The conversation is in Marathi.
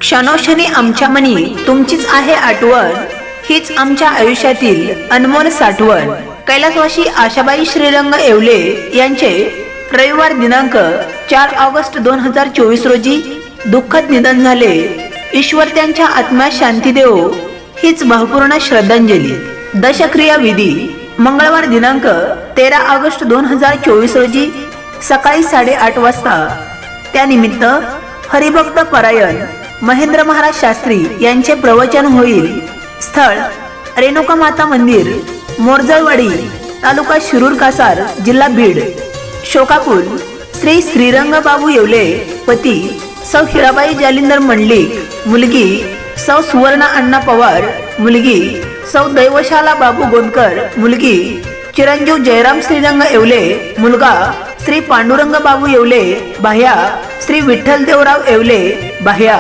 क्षणोक्षणी आमच्या मनी तुमचीच आहे आठवण, हीच आमच्या आयुष्यातील अनमोल साठवण। कैलासवासी आशाबाई श्रीरंग येवले यांचे रविवार दिनांक 4 ऑगस्ट 2024 रोजी दुःखद निधन झाले। ईश्वर त्यांच्या आत्म्यास शांती देवो, हीच भावपूर्ण श्रद्धांजली। दशक्रिया विधी मंगळवार दिनांक 13 ऑगस्ट 2024 रोजी सकाळी 8:30 वाजता। त्यानिमित्त हरिभक्त परायण महेंद्र महाराज शास्त्री यांचे प्रवचन होईल। स्थळ रेणुका माता मंदिर, मोरजळवाडी, तालुका शिरूर कासार, जिल्हा बीड। शोकाकुल श्री श्रीरंग बाबू येवले, पती सौ हिराबाई जालिंदर मंडलिक, मुलगी सौ सुवर्णा अण्णा पवार, मुलगी सौ दैवशाला बाबू गोंदकर, मुलगी चिरंजीव जयराम श्रीरंग येवले, मुलगा श्री पांडुरंग बाबू येवले, बाह्या श्री विठ्ठल देवराव येवले, बाह्या।